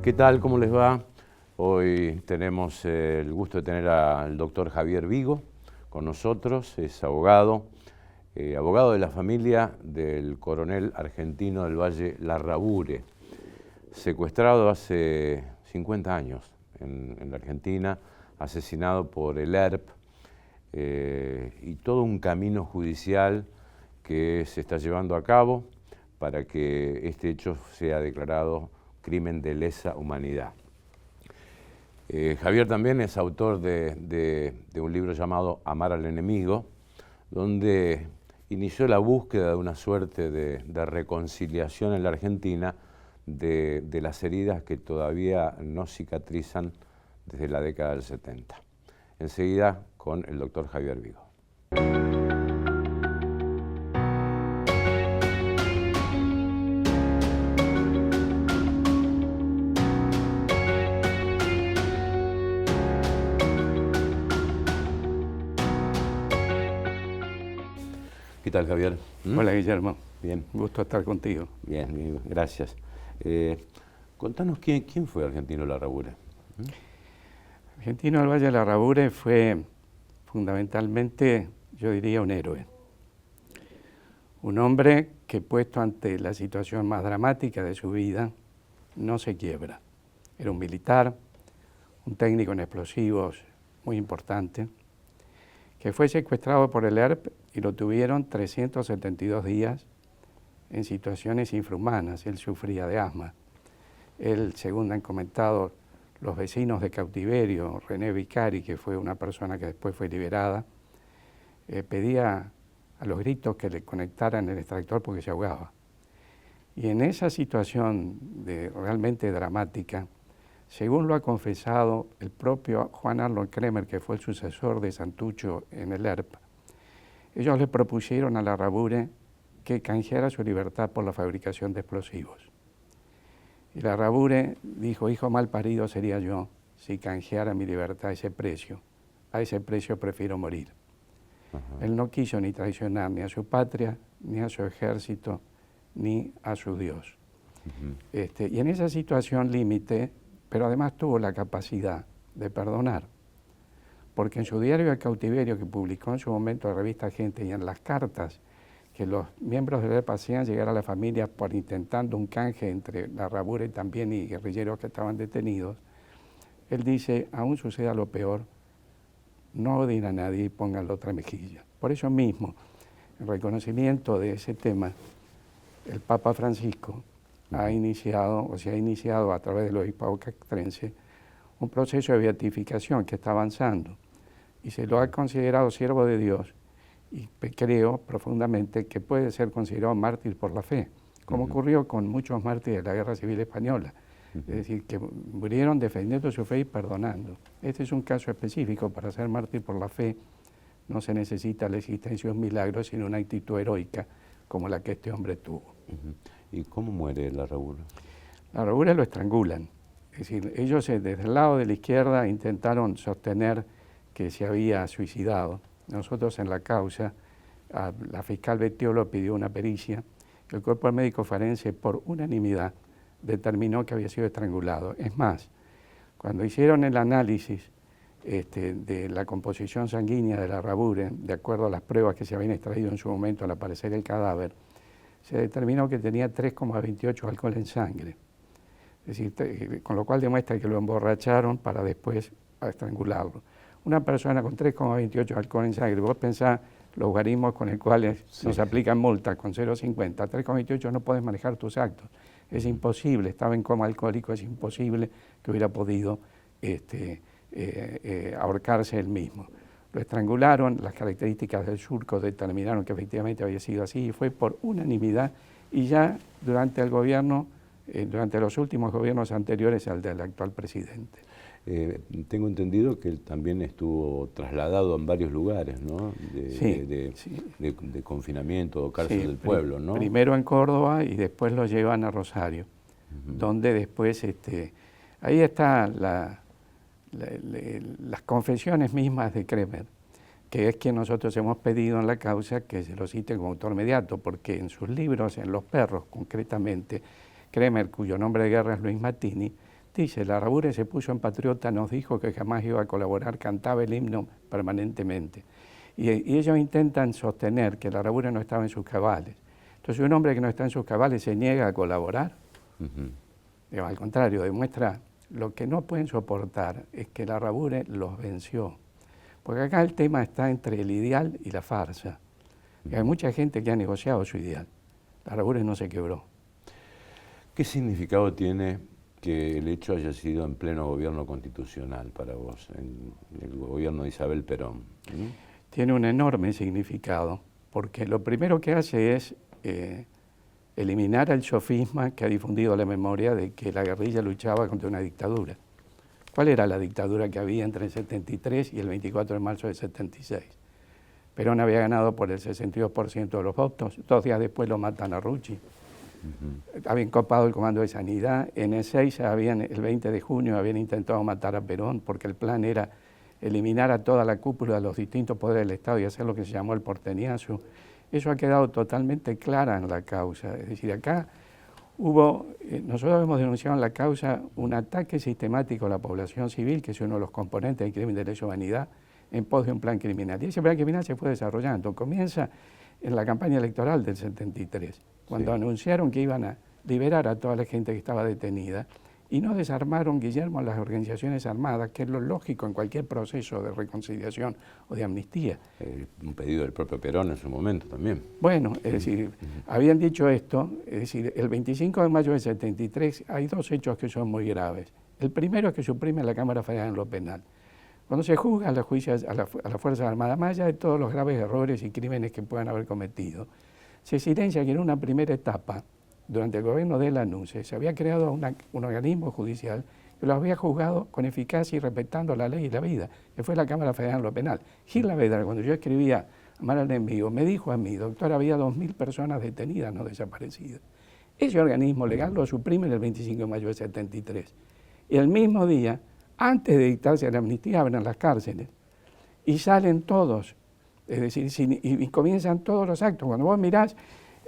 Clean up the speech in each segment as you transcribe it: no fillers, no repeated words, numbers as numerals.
¿Qué tal? ¿Cómo les va? Hoy tenemos el gusto de tener al doctor Javier Vigo con nosotros. Es abogado, abogado de la familia del coronel argentino del Valle Larrabure, secuestrado hace 50 años en la Argentina, asesinado por el ERP, y todo un camino judicial que se está llevando a cabo para que este hecho sea declarado crimen de lesa humanidad. Javier también es autor de un libro llamado Amar al enemigo, donde inició la búsqueda de una suerte de reconciliación en la Argentina de las heridas que todavía no cicatrizan desde la década del 70. Enseguida con el doctor Javier Vigo. ¿Qué tal, Javier? Hola, Guillermo. Bien. Gusto estar contigo. Bien, gracias. Contanos quién fue Argentino Larrabure. Argentino del Valle Larrabure fue fundamentalmente, yo diría, un héroe. Un hombre que, puesto ante la situación más dramática de su vida, no se quiebra. Era un militar, un técnico en explosivos muy importante, que fue secuestrado por el ERP y lo tuvieron 372 días en situaciones infrahumanas. Él sufría de asma. Él, según han comentado los vecinos de cautiverio, René Vicari, que fue una persona que después fue liberada, pedía a los gritos que le conectaran el extractor porque se ahogaba. Y en esa situación realmente dramática, según lo ha confesado el propio Juan Arnold Kremer, que fue el sucesor de Santucho en el ERP, ellos le propusieron a Larrabure que canjeara su libertad por la fabricación de explosivos. Y Larrabure dijo: hijo mal parido sería yo si canjeara mi libertad a ese precio. A ese precio prefiero morir. Él no quiso ni traicionar ni a su patria, ni a su ejército, ni a su Dios. Y en esa situación límite, pero además tuvo la capacidad de perdonar, porque en su diario de cautiverio, que publicó en su momento la revista Gente, y en las cartas que los miembros del ERP hacían llegar a la familia por intentando un canje entre Larrabure también y guerrilleros que estaban detenidos, él dice: aún suceda lo peor, no odien a nadie y pongan la otra mejilla. Por eso mismo, en reconocimiento de ese tema, el Papa Francisco se ha iniciado a través del obispado castrense un proceso de beatificación que está avanzando y se lo ha considerado siervo de Dios, y creo profundamente que puede ser considerado mártir por la fe, como ocurrió con muchos mártires de la Guerra Civil Española, es decir, que murieron defendiendo su fe y perdonando. Este es un caso específico. Para ser mártir por la fe no se necesita la existencia de un milagro, sino una actitud heroica como la que este hombre tuvo. ¿Y cómo muere Larrabure? Larrabure lo estrangulan. Es decir, ellos desde el lado de la izquierda intentaron sostener que se había suicidado. Nosotros en la causa, la fiscal Betiolo pidió una pericia. El cuerpo médico forense, por unanimidad, determinó que había sido estrangulado. Es más, cuando hicieron el análisis de la composición sanguínea de Larrabure, de acuerdo a las pruebas que se habían extraído en su momento al aparecer el cadáver, se determinó que tenía 3,28 alcohol en sangre. Es decir, con lo cual demuestra que lo emborracharon para después estrangularlo. Una persona con 3,28 alcohol en sangre, vos pensás los logaritmos con los cuales nos aplican multas con 0,50, 3,28 no puedes manejar tus actos. Es imposible, estaba en coma alcohólico, es imposible que hubiera podido ahorcarse él mismo. Lo estrangularon, las características del surco determinaron que efectivamente había sido así, y fue por unanimidad, y ya durante el gobierno, durante los últimos gobiernos anteriores al del actual presidente. Tengo entendido que él también estuvo trasladado en varios lugares, ¿no? De confinamiento o cárcel del pueblo, ¿no? Primero en Córdoba y después lo llevan a Rosario, donde después, ahí están las confesiones mismas de Kremer, que es quien nosotros hemos pedido en la causa que se lo cite como autor inmediato, porque en sus libros, en Los perros concretamente, Kremer, cuyo nombre de guerra es Luis Mattini, Dice, Larrabure se puso en patriota, nos dijo que jamás iba a colaborar, cantaba el himno permanentemente. Y ellos intentan sostener que Larrabure no estaba en sus cabales. Entonces, un hombre que no está en sus cabales se niega a colaborar. Digo, al contrario, demuestra lo que no pueden soportar es que Larrabure los venció. Porque acá el tema está entre el ideal y la farsa. Y hay mucha gente que ha negociado su ideal. Larrabure no se quebró. ¿Qué significado tiene que el hecho haya sido en pleno gobierno constitucional para vos, en el gobierno de Isabel Perón? Tiene un enorme significado, porque lo primero que hace es eliminar el sofisma que ha difundido la memoria de que la guerrilla luchaba contra una dictadura. ¿Cuál era la dictadura que había entre el 73 y el 24 de marzo del 76? Perón había ganado por el 62% de los votos, 2 días después lo matan a Rucci. Habían copado el comando de sanidad, en el 6 el 20 de junio habían intentado matar a Perón porque el plan era eliminar a toda la cúpula de los distintos poderes del Estado y hacer lo que se llamó el porteñazo. Eso ha quedado totalmente clara en la causa. Es decir, acá hubo, nosotros hemos denunciado en la causa un ataque sistemático a la población civil, que es uno de los componentes del crimen de lesa humanidad, en pos de un plan criminal. Y ese plan criminal se fue desarrollando. Comienza en la campaña electoral del 73, cuando anunciaron que iban a liberar a toda la gente que estaba detenida, y no desarmaron, Guillermo, las organizaciones armadas, que es lo lógico en cualquier proceso de reconciliación o de amnistía. Un pedido del propio Perón en su momento también. Bueno, es decir, habían dicho esto, es decir, el 25 de mayo del 73 hay 2 hechos que son muy graves. El primero es que suprime la Cámara Federal en lo penal. Cuando se juzga a las Fuerzas Armadas, más allá de todos los graves errores y crímenes que puedan haber cometido, se silencia que en una primera etapa, durante el gobierno de Lanuse, se había creado un organismo judicial que lo había juzgado con eficacia y respetando la ley y la vida, que fue la Cámara Federal en lo Penal. Gil Lavedra, cuando yo escribía a Mar al Enemigo, me dijo a mí, doctor, había 2.000 personas detenidas, no desaparecidas. Ese organismo legal lo suprimen el 25 de mayo del 73. Y el mismo día, antes de dictarse la amnistía, abren las cárceles y salen todos, es decir, y comienzan todos los actos. Cuando vos mirás,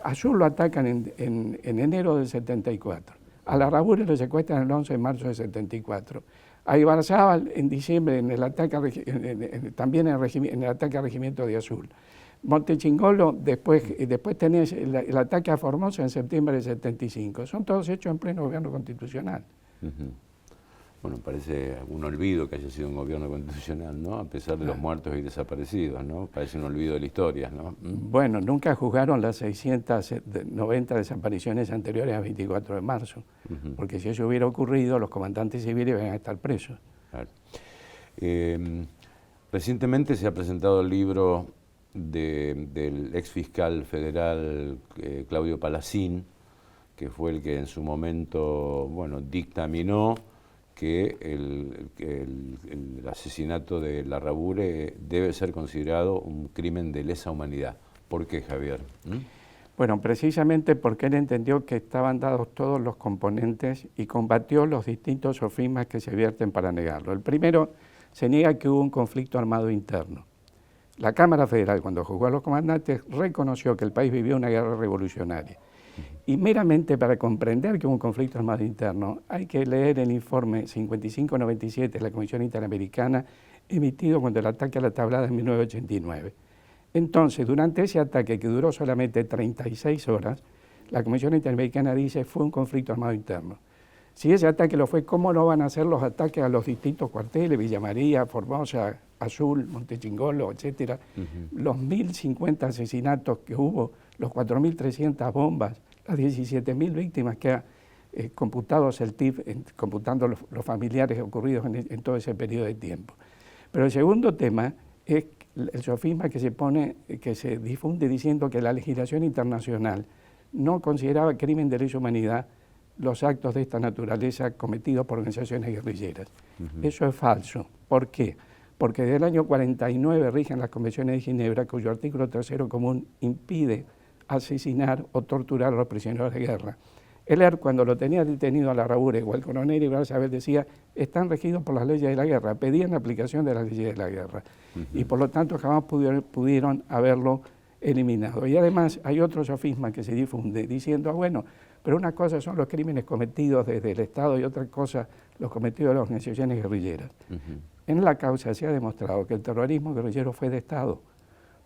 a Azul lo atacan en enero del 74, a Larrabure lo secuestran el 11 de marzo del 74, a Ibarzábal en diciembre en el ataque también en el ataque al regimiento de Azul. Montechingolo, después tenés el ataque a Formosa en septiembre del 75. Son todos hechos en pleno gobierno constitucional. Bueno, parece un olvido que haya sido un gobierno constitucional, ¿no? A pesar de los muertos y desaparecidos, ¿no? Parece un olvido de la historia, ¿no? Bueno, nunca juzgaron las 690 desapariciones anteriores al 24 de marzo, porque si eso hubiera ocurrido, los comandantes civiles iban a estar presos. Claro. Recientemente se ha presentado el libro del ex fiscal federal Claudio Palacín, que fue el que en su momento, bueno, dictaminó que el asesinato de Larrabure debe ser considerado un crimen de lesa humanidad. ¿Por qué, Javier? Bueno, precisamente porque él entendió que estaban dados todos los componentes y combatió los distintos sofismas que se vierten para negarlo. El primero, se niega que hubo un conflicto armado interno. La Cámara Federal, cuando juzgó a los comandantes, reconoció que el país vivía una guerra revolucionaria. Y meramente para comprender que hubo un conflicto armado interno, hay que leer el informe 5597 de la Comisión Interamericana emitido cuando el ataque a la Tablada en 1989. Entonces, durante ese ataque, que duró solamente 36 horas, la Comisión Interamericana dice fue un conflicto armado interno. Si ese ataque lo fue, ¿cómo no van a ser los ataques a los distintos cuarteles, Villa María, Formosa, Azul, Montechingolo, etcétera? Los 1.050 asesinatos que hubo, los 4.300 bombas, las 17.000 víctimas que ha computado CELTIF, computando los familiares ocurridos en todo ese periodo de tiempo. Pero el segundo tema es el sofisma que se difunde diciendo que la legislación internacional no consideraba crimen de lesa humanidad los actos de esta naturaleza cometidos por organizaciones guerrilleras. Eso es falso. ¿Por qué? Porque desde el año 49 rigen las convenciones de Ginebra, cuyo artículo 3º común impide asesinar o torturar a los prisioneros de guerra. El ERP, cuando lo tenía detenido a Larrabure o el coronel Ibarzábal, decía, están regidos por las leyes de la guerra, pedían la aplicación de las leyes de la guerra. Y por lo tanto jamás pudieron haberlo eliminado. Y además hay otro sofisma que se difunde diciendo, bueno, pero una cosa son los crímenes cometidos desde el Estado y otra cosa los cometidos de las organizaciones guerrilleras. En la causa se ha demostrado que el terrorismo guerrillero fue de Estado,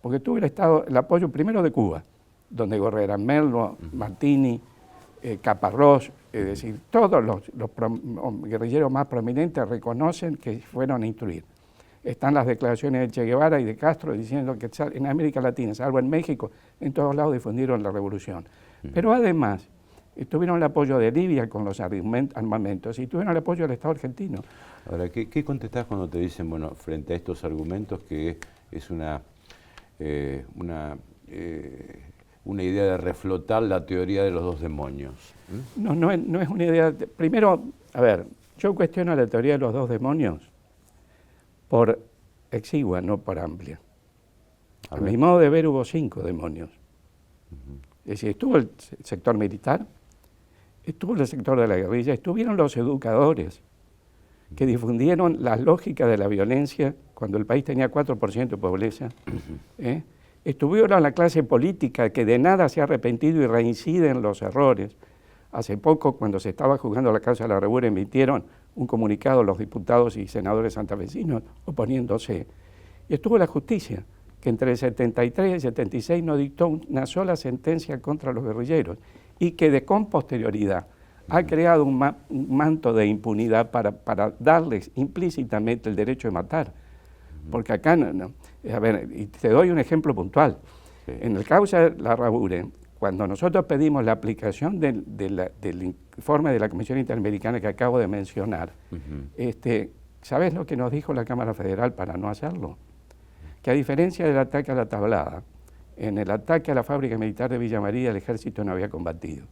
porque tuvo el apoyo primero de Cuba, donde Gorrera Merlo, Martini, Caparrós, es decir, todos los guerrilleros más prominentes reconocen que fueron a instruir. Están las declaraciones de Che Guevara y de Castro diciendo que en América Latina, salvo en México, en todos lados difundieron la revolución. Pero además, tuvieron el apoyo de Libia con los armamentos y tuvieron el apoyo del Estado argentino. Ahora, ¿qué contestás cuando te dicen, bueno, frente a estos argumentos, que es una idea de reflotar la teoría de los dos demonios? No es una idea. Primero, a ver, yo cuestiono la teoría de los dos demonios por exigua, no por amplia. A mi modo de ver hubo 5 demonios. Es decir, estuvo el sector militar, estuvo el sector de la guerrilla, estuvieron los educadores que difundieron la lógica de la violencia cuando el país tenía 4% de pobreza. Estuvieron la clase política que de nada se ha arrepentido y reincide en los errores. Hace poco, cuando se estaba juzgando la causa de la Rabure, emitieron un comunicado los diputados y senadores santafesinos oponiéndose. Y estuvo la justicia, que entre el 73 y el 76 no dictó una sola sentencia contra los guerrilleros y que con posterioridad ha creado un manto de impunidad para darles implícitamente el derecho de matar. Porque acá, a ver, y te doy un ejemplo puntual. Sí. En el causa de la Rabure, cuando nosotros pedimos la aplicación del informe de la Comisión Interamericana que acabo de mencionar, ¿sabes lo que nos dijo la Cámara Federal para no hacerlo? Que a diferencia del ataque a la Tablada, en el ataque a la fábrica militar de Villa María el ejército no había combatido.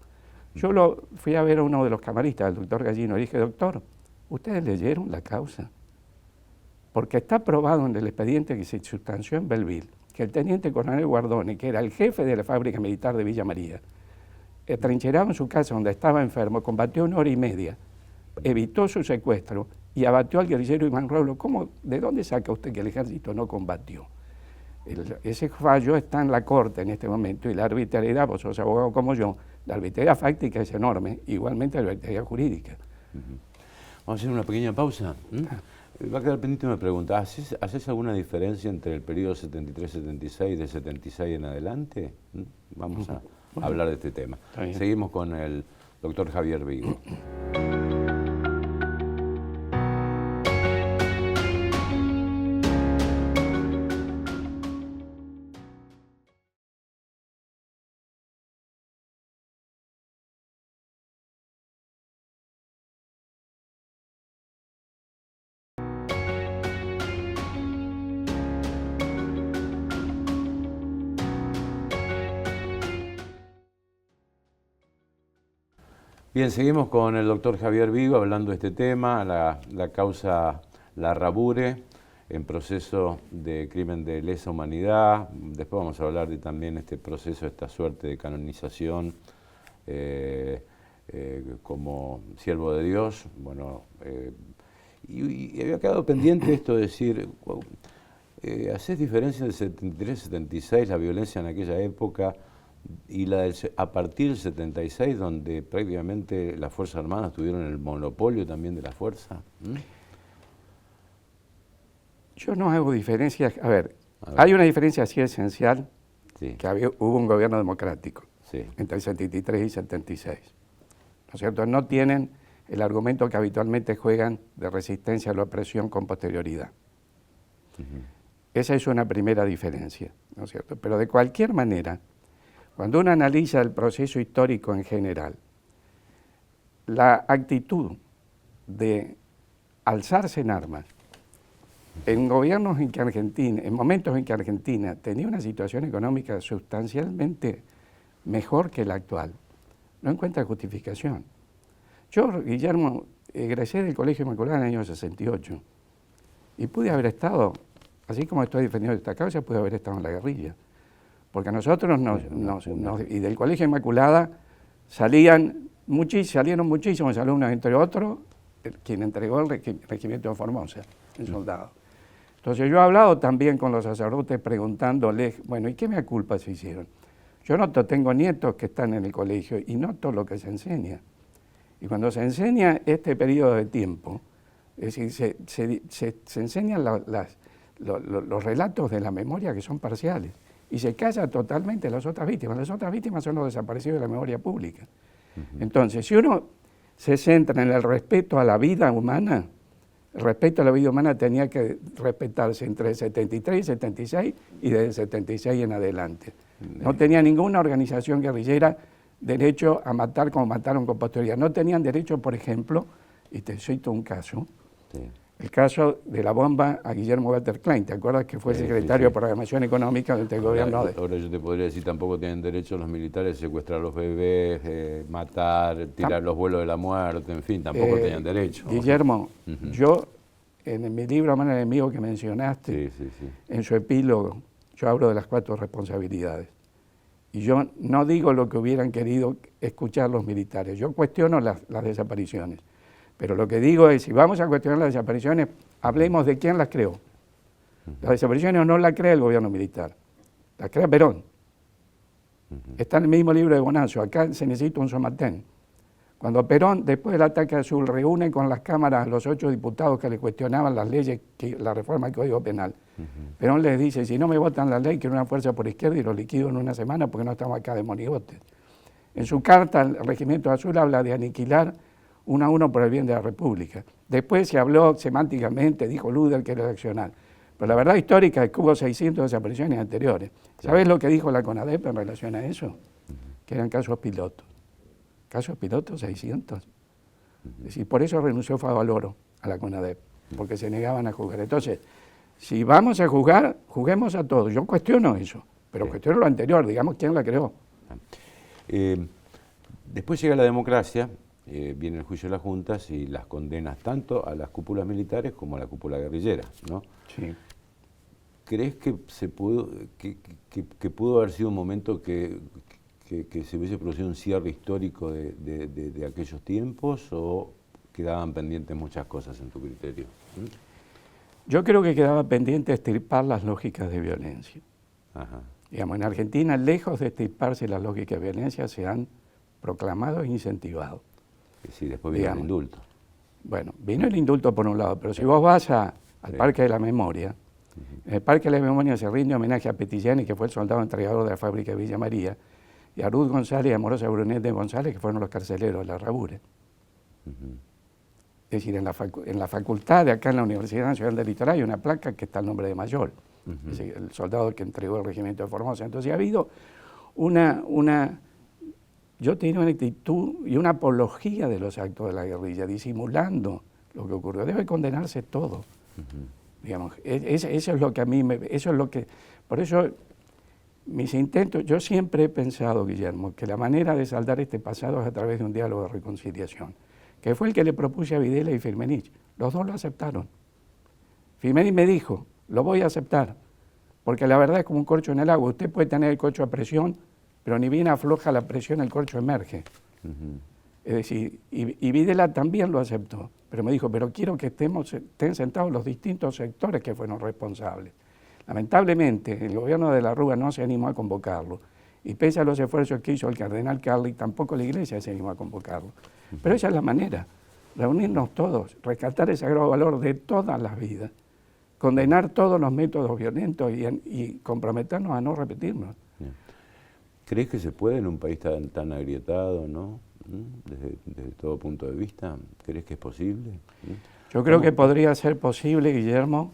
Yo fui a ver a uno de los camaristas, el doctor Gallino, y dije, doctor, ¿ustedes leyeron la causa? Porque está probado en el expediente que se sustanció en Belleville que el teniente coronel Guardoni, que era el jefe de la fábrica militar de Villa María, trincherado en su casa donde estaba enfermo, combatió 1 hora y media, evitó su secuestro y abatió al guerrillero Iván Robles. ¿De dónde saca usted que el ejército no combatió? Ese fallo está en la corte en este momento y la arbitrariedad, vos sos abogado como yo, la arbitrariedad fáctica es enorme, igualmente la arbitrariedad jurídica. Vamos a hacer una pequeña pausa. Va a quedar pendiente una pregunta. ¿Haces alguna diferencia entre el periodo 73-76 y de 76 en adelante? Vamos a hablar de este tema. Seguimos con el doctor Javier Vigo. Bien, seguimos con el doctor Javier Vigo hablando de este tema, la causa La Rabure, en proceso de crimen de lesa humanidad. Después vamos a hablar de también este proceso, esta suerte de canonización como siervo de Dios. Bueno, y había quedado pendiente esto de decir, ¿hacés diferencia del 73-76, la violencia en aquella época, y a partir del 76, donde prácticamente las Fuerzas Armadas tuvieron el monopolio también de la fuerza? Yo no hago diferencias. A ver, hay una diferencia así esencial, sí, que hubo un gobierno democrático, sí, entre el 73 y 76. ¿No es cierto? No tienen el argumento que habitualmente juegan de resistencia a la opresión con posterioridad. Esa es una primera diferencia, ¿no es cierto? Pero de cualquier manera, cuando uno analiza el proceso histórico en general, la actitud de alzarse en armas en gobiernos en que Argentina, en momentos en que Argentina tenía una situación económica sustancialmente mejor que la actual, no encuentra justificación. Yo, Guillermo, egresé del Colegio Inmaculada en el año 68 y pude haber estado, así como estoy defendiendo esta causa, pude haber estado en la guerrilla. Porque a nosotros y del Colegio Inmaculada salieron muchísimos alumnos, entre otros, quien entregó el regimiento de Formosa, el soldado. Entonces yo he hablado también con los sacerdotes preguntándoles, bueno, ¿y qué mea culpa se hicieron? Yo noto, tengo nietos que están en el colegio y noto lo que se enseña. Y cuando se enseña este periodo de tiempo, es decir, se enseñan los relatos de la memoria que son parciales y se calla totalmente las otras víctimas. Las otras víctimas son los desaparecidos de la memoria pública. Entonces, si uno se centra en el respeto a la vida humana, el respeto a la vida humana tenía que respetarse entre el 73 y el 76 y desde el 76 en adelante. No tenía ninguna organización guerrillera derecho a matar como mataron con posterioridad. No tenían derecho, por ejemplo, y te cito un caso, el caso de la bomba a Guillermo Walter Klein. ¿Te acuerdas que fue secretario de Programación Económica del gobierno de... Ahora yo te podría decir, tampoco tienen derecho los militares a secuestrar a los bebés, matar, tirar los vuelos de la muerte, en fin, tampoco tenían derecho. Guillermo, yo, en mi libro Amar al Enemigo que mencionaste, en su epílogo, yo hablo de las 4 responsabilidades. Y yo no digo lo que hubieran querido escuchar los militares, yo cuestiono las desapariciones. Pero lo que digo es, si vamos a cuestionar las desapariciones, hablemos de quién las creó. Las desapariciones no las crea el gobierno militar, las crea Perón. Está en el mismo libro de Bonazo, acá se necesita un somatén. Cuando Perón, después del ataque azul, reúne con las cámaras a los 8 diputados que le cuestionaban las leyes, la reforma del Código Penal, Perón les dice, si no me votan la ley, quiero una fuerza por izquierda y lo liquido en una semana porque no estamos acá de monigotes. En su carta, el Regimiento Azul habla de aniquilar uno a uno por el bien de la República. Después se habló semánticamente, dijo Luder que era eleccional. Pero la verdad histórica es que hubo 600 desapariciones anteriores. ¿Sabés lo que dijo la CONADEP en relación a eso? Que eran casos pilotos. ¿Casos pilotos? 600. Es decir, por eso renunció Favaloro a la CONADEP, porque se negaban a juzgar. Entonces, si vamos a juzgar, juguemos a todos. Yo cuestiono eso, pero cuestiono lo anterior, digamos quién la creó. Después llega la democracia, viene el juicio de las juntas y las condenas tanto a las cúpulas militares como a la cúpula guerrillera, ¿no? Sí. ¿Crees que se pudo, que pudo haber sido un momento que se hubiese producido un cierre histórico de aquellos tiempos o quedaban pendientes muchas cosas en tu criterio? Yo creo que quedaba pendiente extirpar las lógicas de violencia. Digamos, en Argentina, lejos de extirparse las lógicas de violencia, se han proclamado e incentivado. Sí, después vino el indulto. Bueno, vino el indulto por un lado, pero si vos vas al Parque de la Memoria, en el Parque de la Memoria se rinde homenaje a Petillani, que fue el soldado entregador de la fábrica de Villa María, y a Ruth González y a Amorosa Brunet de González, que fueron los carceleros de la Rabure. Es decir, en la facultad de acá en la Universidad Nacional del Litoral hay una placa que está el nombre de Mayol, es decir, el soldado que entregó el regimiento de Formosa. Entonces ha habido yo tenía una actitud y una apología de los actos de la guerrilla, disimulando lo que ocurrió. Debe condenarse todo. Digamos, eso es lo que a mí por eso mis intentos, yo siempre he pensado, Guillermo, que la manera de saldar este pasado es a través de un diálogo de reconciliación, que fue el que le propuse a Videla y Firmenich. Los dos lo aceptaron. Firmenich me dijo, lo voy a aceptar, porque la verdad es como un corcho en el agua. Usted puede tener el corcho a presión, pero ni bien afloja la presión, el corcho emerge. Es decir, y Videla también lo aceptó, pero me dijo, pero quiero que estén sentados los distintos sectores que fueron responsables. Lamentablemente, el gobierno de la Rúa no se animó a convocarlo, y pese a los esfuerzos que hizo el cardenal Carli, tampoco la Iglesia se animó a convocarlo. Pero esa es la manera, reunirnos todos, rescatar el sagrado valor de todas las vidas, condenar todos los métodos violentos y comprometernos a no repetirnos. ¿Crees que se puede en un país tan agrietado, ¿no? Desde todo punto de vista? ¿Crees que es posible? Yo creo que podría ser posible, Guillermo,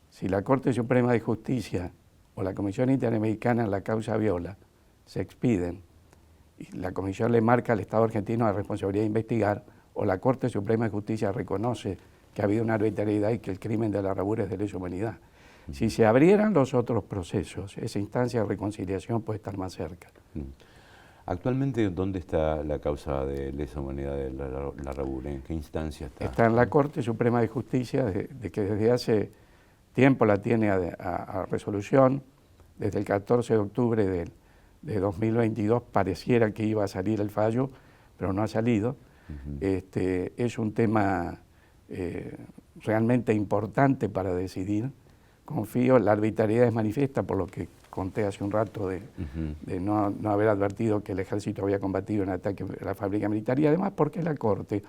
si la Corte Suprema de Justicia o la Comisión Interamericana en la causa Viola se expiden y la Comisión le marca al Estado argentino la responsabilidad de investigar, o la Corte Suprema de Justicia reconoce que ha habido una arbitrariedad y que el crimen de la Rabura es de lesa humanidad. Si se abrieran los otros procesos, esa instancia de reconciliación puede estar más cerca. Actualmente, ¿dónde está la causa de lesa humanidad de la Rabura? ¿En qué instancia está? Está en la Corte Suprema de Justicia, de que desde hace tiempo la tiene a resolución. Desde el 14 de octubre de 2022 pareciera que iba a salir el fallo, pero no ha salido. Es un tema realmente importante para decidir. Confío, la arbitrariedad es manifiesta por lo que conté hace un rato de no haber advertido que el ejército había combatido un ataque a la fábrica militar, y además porque la Corte,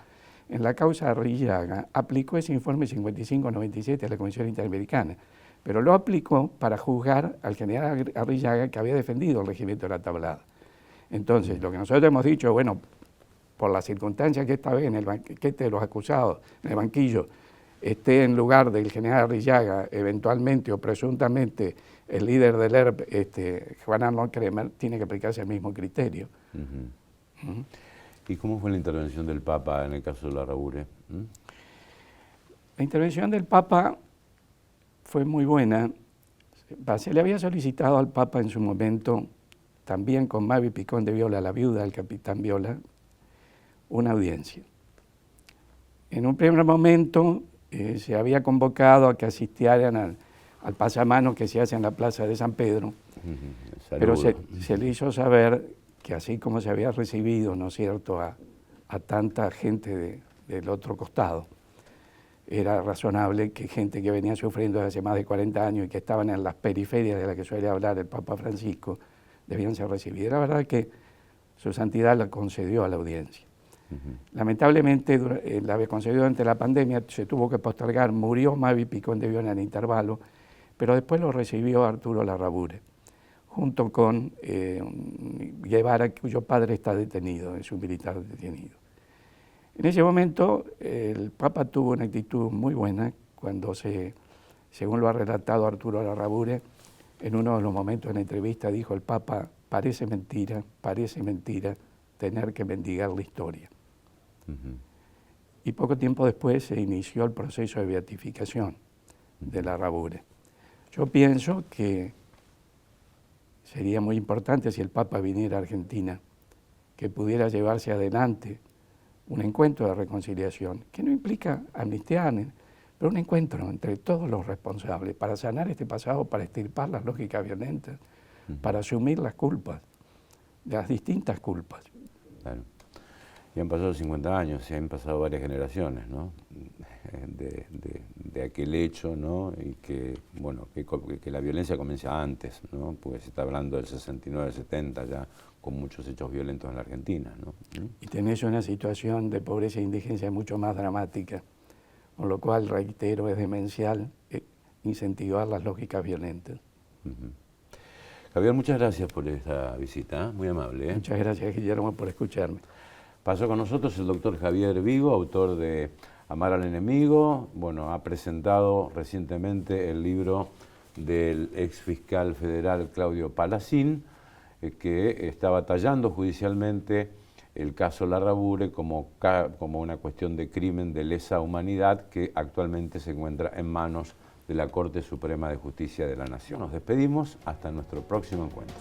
en la causa Arrillaga, aplicó ese informe 5597 de la Comisión Interamericana, pero lo aplicó para juzgar al general Arrillaga, que había defendido el regimiento de la Tablada. Entonces, lo que nosotros hemos dicho, bueno, por las circunstancias que esta vez en el banquete de los acusados, en el banquillo, esté en lugar del general Arrillaga, eventualmente o presuntamente el líder del ERP, Juan Arnold Kremer, tiene que aplicarse el mismo criterio. ¿Y cómo fue la intervención del Papa en el caso de Larrabure? La intervención del Papa fue muy buena. Se le había solicitado al Papa en su momento, también con Mavi Picón de Viola, la viuda del capitán Viola, una audiencia. En un primer momento se había convocado a que asistieran al pasamano que se hace en la plaza de San Pedro, pero se le hizo saber que así como se había recibido, ¿no es cierto?, a tanta gente del otro costado, era razonable que gente que venía sufriendo desde hace más de 40 años y que estaban en las periferias de las que suele hablar el Papa Francisco, debían ser recibidos. La verdad que su santidad la concedió a la audiencia. Lamentablemente, la había concedido durante la pandemia, se tuvo que postergar, murió Mavi Picón de Viola en intervalo, pero después lo recibió Arturo Larrabure, junto con Guevara, cuyo padre está detenido, es un militar detenido. En ese momento, el Papa tuvo una actitud muy buena cuando según lo ha relatado Arturo Larrabure, en uno de los momentos de la entrevista dijo el Papa: parece mentira tener que mendigar la historia. Y poco tiempo después se inició el proceso de beatificación de Larrabure. Yo pienso que sería muy importante si el Papa viniera a Argentina, que pudiera llevarse adelante un encuentro de reconciliación, que no implica amnistía, pero un encuentro entre todos los responsables para sanar este pasado, para extirpar las lógicas violentas, para asumir las culpas, las distintas culpas. Claro. Y han pasado 50 años, y han pasado varias generaciones, ¿no?, de aquel hecho, ¿no?, y que, bueno, que la violencia comienza antes, ¿no?, porque se está hablando del 69, 70 ya, con muchos hechos violentos en la Argentina, ¿no? Y tenés una situación de pobreza e indigencia mucho más dramática, con lo cual, reitero, es demencial incentivar las lógicas violentas. Javier, muchas gracias por esta visita, muy amable. Muchas gracias, Guillermo, por escucharme. Pasó con nosotros el doctor Javier Vigo, autor de Amar al enemigo. Bueno, ha presentado recientemente el libro del ex fiscal federal Claudio Palacín, que está batallando judicialmente el caso Larrabure como una cuestión de crimen de lesa humanidad que actualmente se encuentra en manos de la Corte Suprema de Justicia de la Nación. Nos despedimos hasta nuestro próximo encuentro.